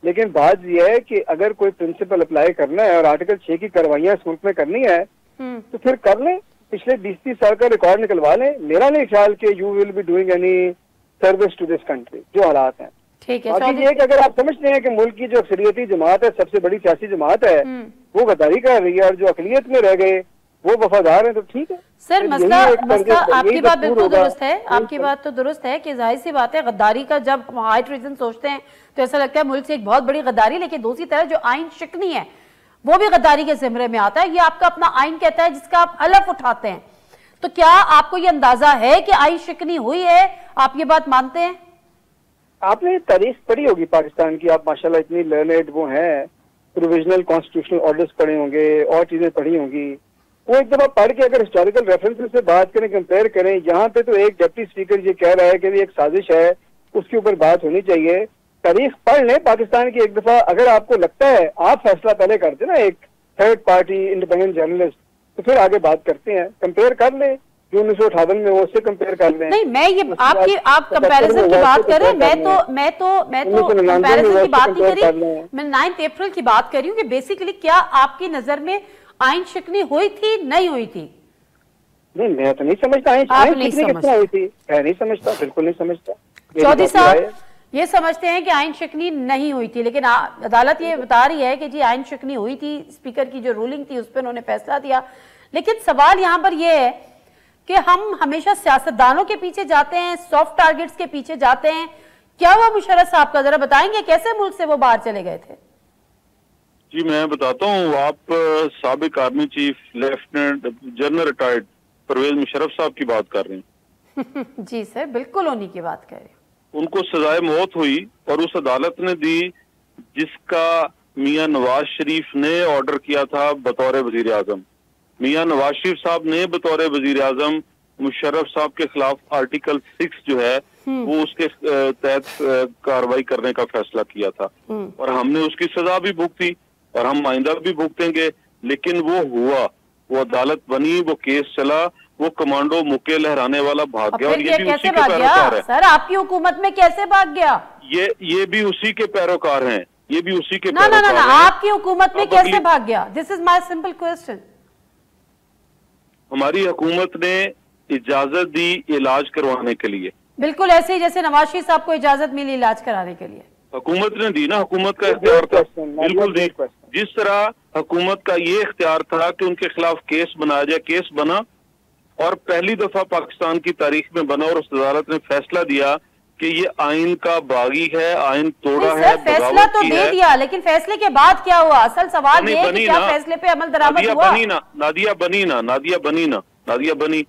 लेकिन बात यह है कि अगर कोई प्रिंसिपल अप्लाई करना है और आर्टिकल 6 की कार्रवाइयां इस मुल्क में करनी है तो फिर कर लें, पिछले 20-30 साल का रिकॉर्ड निकलवा लें। मेरा नहीं ख्याल कि you will be doing any service to this country, जो हालात हैं। ठीक है। बाकी ये कि अगर आप समझते हैं कि मुल्क की जो अक्सरियती जमात है, सबसे बड़ी सियासी जमात है, वो गद्दारी कर रही है और जो अकलियत में रह गए वो वफादार है, तो ठीक है सर। मसला आपकी बात बिल्कुल दुरुस्त है, आपकी बात तो दुरुस्त है कि जाहिर सी बात है गद्दारी का जब हाई ट्रीजन सोचते हैं तो ऐसा लगता है मुल्क से एक बहुत बड़ी गद्दारी। लेकिन दूसरी तरफ जो आइन शिकनी है वो भी गद्दारी के जिम्रे में आता है। ये आपका अपना आइन कहता है जिसका आप हलफ उठाते हैं। तो क्या आपको ये अंदाजा है कि आइन शिकनी हुई है? आप ये बात मानते हैं? आपने तारीख पढ़ी होगी पाकिस्तान की, आप माशाल्लाह इतनी लर्नेड वो हैं, प्रोविजनल कॉन्स्टिट्यूशनल ऑर्डर्स पढ़े होंगे और चीजें पढ़ी होंगी। वो एक दफा पढ़ के अगर हिस्टोरिकल रेफरेंसेस से बात करें, कंपेयर करें, यहाँ पे तो एक डिप्टी स्पीकर ये कह रहा है कि एक साजिश है, उसके ऊपर बात होनी चाहिए। तारीख पढ़ लें पाकिस्तान की एक दफा। अगर आपको लगता है आप फैसला पहले कर दें ना, एक थर्ड पार्टी इंडिपेंडेंट जर्नलिस्ट, तो फिर आगे बात करते हैं। कंपेयर कर लें जो 1958 में, उससे कंपेयर कर लें। नहीं, मैं ये आप कंपैरिजन की बात कर रहे हैं, मैं तो कंपैरिजन की बात नहीं करी, मैं 9 अप्रैल की बात कर रही हूँ कि बेसिकली क्या आपकी नजर में आइन शिकनी हुई थी, नहीं हुई थी? नहीं, मैं तो नहीं समझता आइन शिकनी कितना हुई थी, मैं नहीं समझता, बिल्कुल नहीं समझता। चौधरी साहब ये समझते हैं कि आइन शिकनी नहीं हुई थी, लेकिन अदालत ये बता रही है कि जी आइन शिकनी हुई थी। स्पीकर की जो रूलिंग थी उस पर उन्होंने फैसला दिया। लेकिन सवाल यहाँ पर यह है कि हम हमेशा सियासतदानों के पीछे जाते हैं, सॉफ्ट टारगेट्स के पीछे जाते हैं। क्या हुआ मुशर्रफ साहब का, जरा बताएंगे कैसे मुल्क से वो बाहर चले गए थे? जी मैं बताता हूँ। आप साबिक army chief lieutenant general retired Parvez Musharraf साहब की बात कर रहे हैं। जी सर, बिल्कुल उन्हीं की बात कर रहे हैं। उनको सजाए मौत हुई और उस अदालत ने दी जिसका मियां नवाज शरीफ ने ऑर्डर किया था बतौर वजीर आजम। मियां नवाज शरीफ साहब ने बतौर वजीर आजम मुशर्रफ साहब के खिलाफ आर्टिकल 6 जो है वो उसके तहत कार्रवाई करने का फैसला किया था और हमने उसकी सजा भी भुगती और हम आइंदा भी भुगतेंगे। लेकिन वो हुआ, वो अदालत बनी, वो केस चला, वो कमांडो मुक्के लहराने वाला भाग गया और ये भी उसी के पैरोकार है। सर आपकी हुकूमत में कैसे भाग गया? ये भी उसी के पैरोकार हैं, ये भी उसी के पैरोकार हैं। आपकी हुकूमत में कैसे भाग गया? This is my simple question. हमारी हुकूमत ने इजाजत दी इलाज करवाने के लिए, बिल्कुल ऐसे ही जैसे नवाज शरीफ साहब को इजाजत मिली इलाज कराने के लिए। हुकूमत ने दी ना, हुकूमत का इख्तियार था, बिल्कुल दी। जिस तरह हुकूमत का ये इख्तियार था कि उनके खिलाफ केस बनाया जाए, केस बना और पहली दफा पाकिस्तान की तारीख में बना और उस अदालत ने फैसला दिया कि ये आइन का बागी है, आइन तोड़ा है, फैसला तो दे दिया, लेकिन फैसले के बाद क्या हुआ? असल सवाल ये है कि क्या फैसले पे अमल दरामद हुआ? नादिया बनी।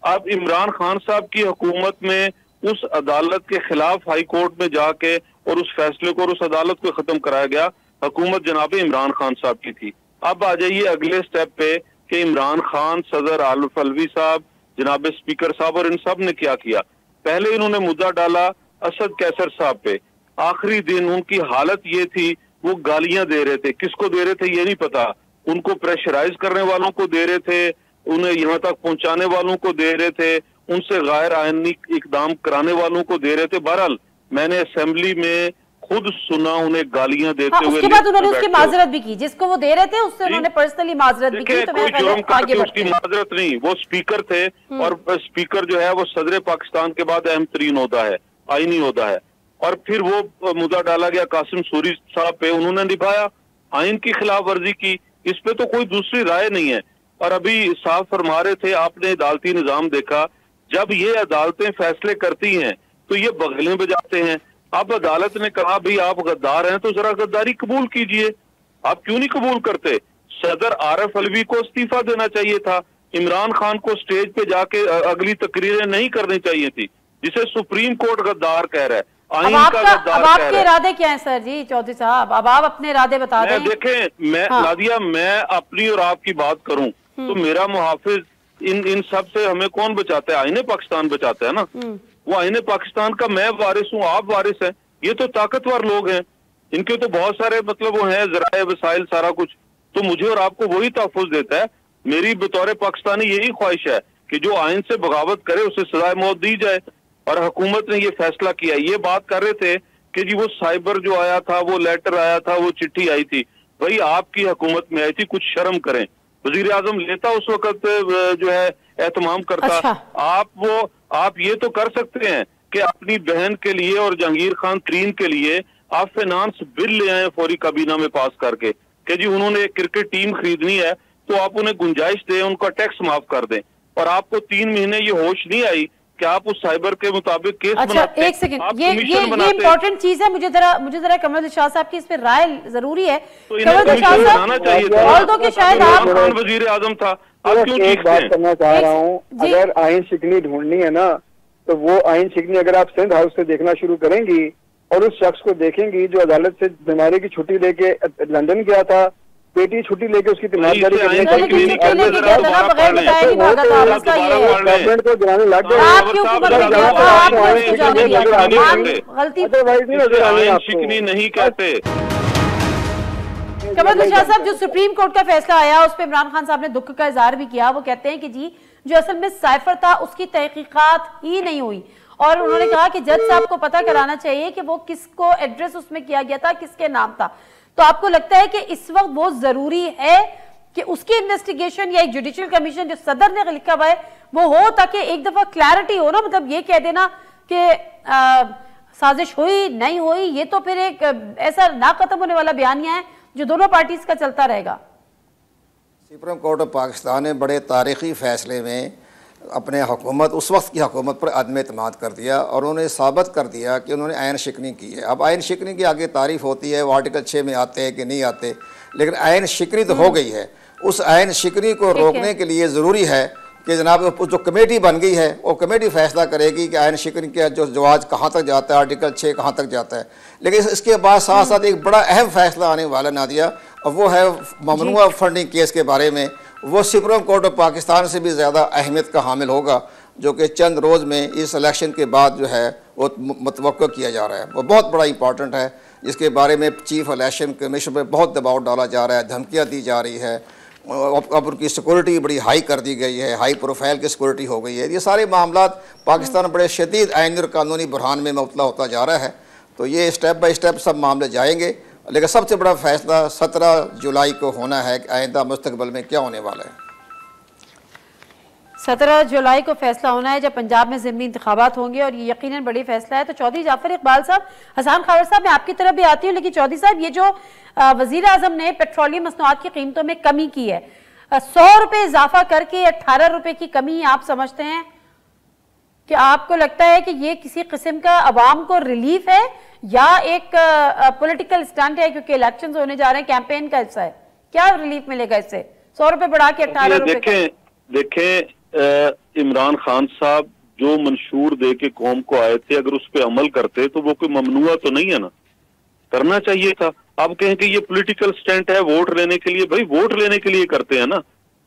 अब इमरान खान साहब की हुकूमत में उस अदालत के खिलाफ हाई कोर्ट में जाके और उस फैसले को और उस अदालत को खत्म कराया गया। हुकूमत जनाब इमरान खान साहब की थी। अब आ जाइए अगले स्टेप पे कि इमरान खान, सदर आरिफ अलवी साहब, जनाब स्पीकर साहब और इन सब ने क्या किया। पहले इन्होंने मुद्दा डाला असद कैसर साहब पे। आखिरी दिन उनकी हालत ये थी, वो गालियां दे रहे थे। किसको दे रहे थे ये नहीं पता, उनको प्रेशराइज करने वालों को दे रहे थे, उन्हें यहाँ तक पहुंचाने वालों को दे रहे थे, उनसे गैर आईनी इकदाम कराने वालों को दे रहे थे। बहरहाल मैंने असेंबली में खुद सुना उन्हें गालियां देते हुए। उसके बाद उन्होंने उसकी माजरत भी की, जिसको वो दे रहे थे उससे उन्होंने पर्सनली माजरत भी की। तो कोई जुर्म करके उसकी माजरत नहीं, वो स्पीकर थे और स्पीकर जो है वो सदर पाकिस्तान के बाद अहम तरीन ओहदा है, आईनी ओहदा है। और फिर वो मुद्दा डाला गया कासिम सूरी साहब पे, उन्होंने निभाया, आइन की खिलाफ वर्जी की। इस पे तो कोई दूसरी राय नहीं है। और अभी साफ फरमा रहे थे, आपने अदालती निजाम देखा, जब ये अदालतें फैसले करती हैं तो ये बगलें बजाते हैं। अब अदालत ने कहा भाई आप गद्दार हैं तो जरा गद्दारी कबूल कीजिए। आप क्यों नहीं कबूल करते? सदर आरिफ अलवी को इस्तीफा देना चाहिए था, इमरान खान को स्टेज पे जाके अगली तकरीरें नहीं करनी चाहिए थी, जिसे सुप्रीम कोर्ट गद्दार कह रहा है, आइन का गद्दार कह रहा है। अब आपके इरादे क्या हैं सर जी चौधरी साहब? अब आप अपने इरादे बता दें। देखें मैं नादिया, मैं अपनी और आपकी बात करूं तो मेरा मुहाफिज इन सब से हमें कौन बचाता है? आईने पाकिस्तान बचाता है ना। वो आईने पाकिस्तान का मैं वारिस हूँ, आप वारिस हैं। ये तो ताकतवर लोग हैं, इनके तो बहुत सारे मतलब वो हैं, जराए वसाइल सारा कुछ, तो मुझे और आपको वही तहफ़्फ़ुज़ देता है। मेरी बतौर पाकिस्तानी यही ख्वाहिश है कि जो आइन से बगावत करे उसे सजाए मौत दी जाए। और हुकूमत ने ये फैसला किया। ये बात कर रहे थे कि जी वो साइबर जो आया था, वो लेटर आया था, वो चिट्ठी आई थी, भाई आपकी हुकूमत में आई थी, कुछ शर्म करें। वजीर आजम लेता उस वक्त जो है एहतमाम करता। अच्छा। आप ये तो कर सकते हैं कि अपनी बहन के लिए और जहांगीर खान तरीन के लिए आप फाइनेंस बिल ले आए फौरी काबीना में पास करके कि जी उन्होंने एक क्रिकेट टीम खरीदनी है तो आप उन्हें गुंजाइश दें, उनका टैक्स माफ कर दें। और आपको 3 महीने ये होश नहीं आई कि आप उस साइबर के मुताबिक केस बनाते हैं। एक सेकंड, ये इंपॉर्टेंट चीज है। मुझे जरा कमरुद्दीन शाह साहब की इस पे राय जरूरी है। तो कमरुद्दीन शाह साहब कि शायद आप वजीर आजम था, एक बात करना चाह रहा हूँ, अगर आइन शिकनी ढूंढनी है ना तो वो आइन शिकनी अगर आप सिंध हाउस से देखना शुरू करेंगी और उस शख्स को देखेंगी जो अदालत से बीमारी की छुट्टी लेके लंदन गया था, बेटी छुट्टी लेके उसकी तीमारदारी करने गवर्नमेंट को गिराने लग गए। नहीं कहते। कमरुद्दीन शाह साहब, जो सुप्रीम कोर्ट का फैसला आया उस पर इमरान खान साहब ने दुख का इजहार भी किया। वो कहते हैं कि जी जो असल में साइफर था उसकी तहकीकात ही नहीं हुई और उन्होंने कहा कि जज साहब को पता कराना चाहिए कि वो किसको एड्रेस उसमें किया गया था, किसके नाम था। तो आपको लगता है कि इस वक्त बहुत जरूरी है कि उसकी इन्वेस्टिगेशन या एक जुडिशियल कमीशन जो सदर ने लिखा हुआ है वो हो, ताकि एक दफा क्लैरिटी हो ना। मतलब ये कह देना कि साजिश हुई नहीं हुई, ये तो फिर एक ऐसा ना खत्म होने वाला बयानिया है जो दोनों पार्टीज का चलता रहेगा। सुप्रीम कोर्ट ऑफ पाकिस्तान ने बड़े तारीखी फैसले में अपने हुकूमत, उस वक्त की हुकूमत पर अदम एतमाद कर दिया और उन्होंने साबित कर दिया कि उन्होंने आयन शिकनी की है। अब आयन शिकनी की आगे तारीफ होती है, वो आर्टिकल 6 में आते हैं कि नहीं आते, लेकिन आयन शिकनी तो हो गई है। उस आयन शिकनी को रोकने के लिए ज़रूरी है कि जनाब जो कमेटी बन गई है वो कमेटी फैसला करेगी कि आयन शिकनी का जो जवाज कहाँ तक जाता है, आर्टिकल 6 कहाँ तक जाता है। लेकिन इसके बाद साथ साथ एक बड़ा अहम फैसला आने वाला नादिया, वो है ममनुआ फंडिंग केस के बारे में। वो सुप्रीम कोर्ट ऑफ पाकिस्तान से भी ज़्यादा अहमियत का हामिल होगा, जो कि चंद रोज़ में इस इलेक्शन के बाद जो है वो मुतवक्को किया जा रहा है। वो बहुत बड़ा इंपॉर्टेंट है, जिसके बारे में चीफ इलेक्शन कमीशन पर बहुत दबाव डाला जा रहा है, धमकियाँ दी जा रही है। अब उनकी सिक्योरिटी बड़ी हाई कर दी गई है, हाई प्रोफाइल की सिक्योरिटी हो गई है। ये सारे मामला पाकिस्तान बड़े शदीद आईनी और कानूनी बुरहान में मुब्तला होता जा रहा है। तो ये स्टेप बाय स्टेप सब मामले जाएंगे, लेकिन सबसे बड़ा फैसला 17 जुलाई को होना है कि आइंदा मुस्तकबिल में क्या होने वाला है। 17 जुलाई को फैसला होना है जब पंजाब में ज़िमनी इंतखाबात होंगे, और ये यकीनन बड़ी फैसला है। तो चौधरी जाफर इकबाल साहब, हसन खावर साहब, मैं आपकी तरफ भी आती हूँ, लेकिन चौधरी साहब ये जो वज़ीर आज़म ने पेट्रोलियम मसनूआत की कीमतों में कमी की है, 100 रुपये इजाफा करके 18 रुपये की कमी, आप समझते हैं कि आपको लगता है कि ये किसी किस्म का अवाम को रिलीफ है या एक पॉलिटिकल स्टंट है, क्योंकि इलेक्शंस होने जा रहे हैं, कैंपेन का हिस्सा है? क्या रिलीफ मिलेगा इससे 100 रुपये बढ़ा के 18 रुपये? देखें इमरान खान साहब जो मंशूर दे के कौम को आए थे, अगर उस पर अमल करते तो वो कोई ममनुआ तो नहीं है ना, करना चाहिए था। आप कहें कि ये पॉलिटिकल स्टंट है वोट लेने के लिए, भाई वोट लेने के लिए करते हैं ना।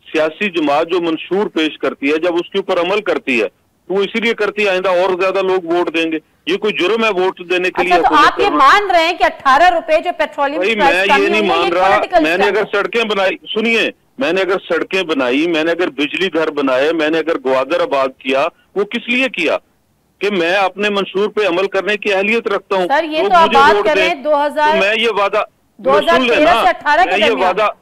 सियासी जमात जो मंशूर पेश करती है, जब उसके ऊपर अमल करती है तो वो इसीलिए करती है आइंदा और ज्यादा लोग वोट देंगे। ये कोई जुर्म है वोट देने के लिए? तो आप ये मान रहे हैं कि 18 रुपए जो पेट्रोलियम, मैं ये नहीं मान रहा। मैंने अगर सड़कें बनाई, सुनिए, मैंने अगर सड़कें बनाई, मैंने अगर बिजली घर बनाए, मैंने अगर ग्वादर आबाद किया, वो किस लिए किया? कि मैं अपने मंशूर पे अमल करने की अहलियत रखता हूँ। सर ये तो आप बात करें 2000, मैं ये वादा 2013 से 18 के ये वादा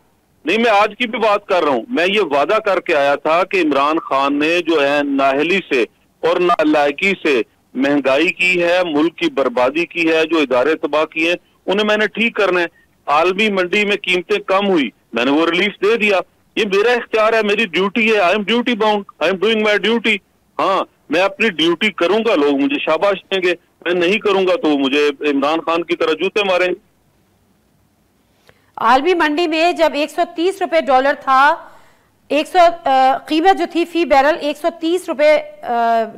नहीं, मैं आज की भी बात कर रहा हूँ। मैं ये वादा करके आया था कि इमरान खान ने जो है नाहली से और नालायकी से महंगाई की है, मुल्क की बर्बादी की है, जो इदारे तबाह किए, उन्हें मैंने ठीक करना है। आलमी मंडी में कीमतें कम हुई, मैंने वो रिलीफ दे दिया। ये मेरा इख्तियार है, मेरी ड्यूटी है। I am duty bound, I am doing my duty. हाँ, मैं अपनी ड्यूटी करूंगा, लोग मुझे शाबाश देंगे। मैं नहीं करूंगा तो मुझे इमरान खान की तरह जूते मारेंगे। आलमी मंडी में जब 130 रुपए डॉलर था, कीमत जो थी फी बैरल 130 रुपए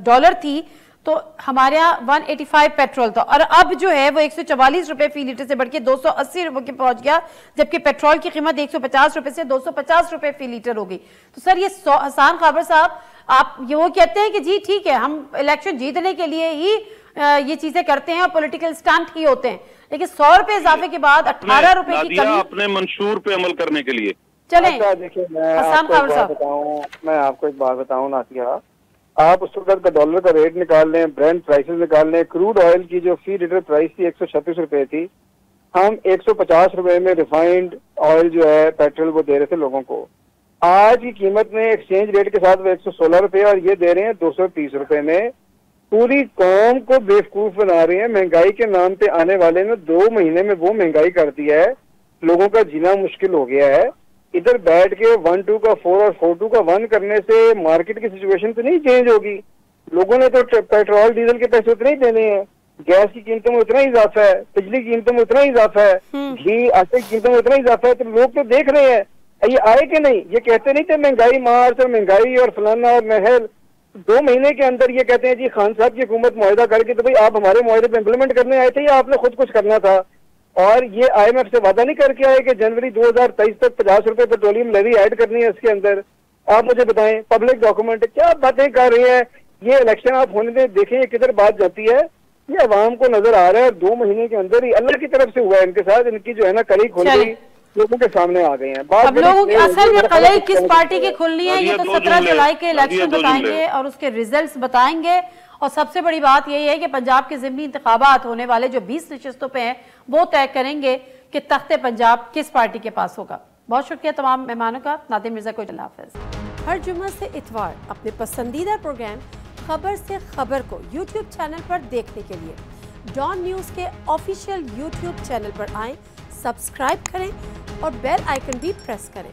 डॉलर थी, तो हमारे यहाँ 185 पेट्रोल था, और अब जो है वो 144 रुपए फी लीटर से बढ़ के 280 रुपए के पहुंच गया, जबकि पेट्रोल की कीमत 150 रुपए से 250 रुपए फी लीटर हो गई। तो सर ये हसन खाबर साहब, आप ये वो कहते हैं कि जी ठीक है, हम इलेक्शन जीतने के लिए ही ये चीजें करते हैं और पॉलिटिकल स्टंट ही होते हैं, लेकिन 100 रुपए इजाफे के बाद 18 रुपए की कमी अपने मंशूर पे अमल करने के लिए। चलें, देखिए मैं आपको एक बात बताऊं नातिया, आप उस वक्त का डॉलर का रेट निकाल लें, ब्रेंट प्राइसेस निकाल लें, क्रूड ऑयल की जो फी लीटर प्राइस थी 136 रुपए थी, हम 150 रुपए में रिफाइंड ऑयल जो है पेट्रोल वो दे रहे थे लोगों को। आज की कीमत में एक्सचेंज रेट के साथ वो 116 रुपए और ये दे रहे हैं 230 रुपए में। पूरी कौम को बेवकूफ बना रहे हैं। महंगाई के नाम पे आने वाले ने 2 महीने में वो महंगाई कर दी है, लोगों का जीना मुश्किल हो गया है। इधर बैठ के 1-2 का 4 और 4-2 का 1 करने से मार्केट की सिचुएशन तो नहीं चेंज होगी। लोगों ने तो पेट्रोल डीजल के पैसे उतने ही देने हैं, गैस की कीमतों में उतना ही इजाफा है, बिजली की कीमतों में उतना ही इजाफा है, घी आटे की कीमतों में उतना ही इजाफा है। तो लोग तो देख रहे हैं, ये आए कि नहीं? ये कहते नहीं थे महंगाई मार्च और महंगाई और फलाना और महल। 2 महीने के अंदर ये कहते हैं जी खान साहब की हुकूमत मुआहदा करके, तो भाई आप हमारे मुआहदे पे इम्प्लीमेंट करने आए थे या आपने खुद कुछ करना था? और ये IMF से वादा नहीं करके आए कि जनवरी 2023 तक 50 रुपए पेट्रोलियम लेवी ऐड करनी है इसके अंदर? आप मुझे बताएं, पब्लिक डॉक्यूमेंट है, क्या बातें कर रहे हैं? ये इलेक्शन आप होने दें, देखें ये किधर बात जाती है। ये अवाम को नजर आ रहा है, 2 महीने के अंदर ही अल्लाह की तरफ से हुआ है इनके साथ। इनकी जो है ना कली खुल गई, लोगों के सामने आ गए हैं। अब लोगों की असल में कलई किस पार्टी की खुलनी है, ये तो 17 जुलाई के इलेक्शन बताएंगे और उसके रिजल्ट्स बताएंगे। और सबसे बड़ी बात यही है कि पंजाब के ज़िमनी इंतखाबात होने वाले जो 20 नशिस्तों पे हैं वो तय करेंगे कि तख्ते पंजाब किस पार्टी के पास होगा। बहुत शुक्रिया तमाम मेहमानों का। नादिर मिर्जा को अल्लाह हाफ़िज़। हर जुम्मा से इतवार अपने पसंदीदा प्रोग्राम खबर से खबर को YouTube चैनल पर देखने के लिए डॉन न्यूज़ के ऑफिशियल YouTube चैनल पर आएँ, सब्सक्राइब करें और बेल आइकन भी प्रेस करें।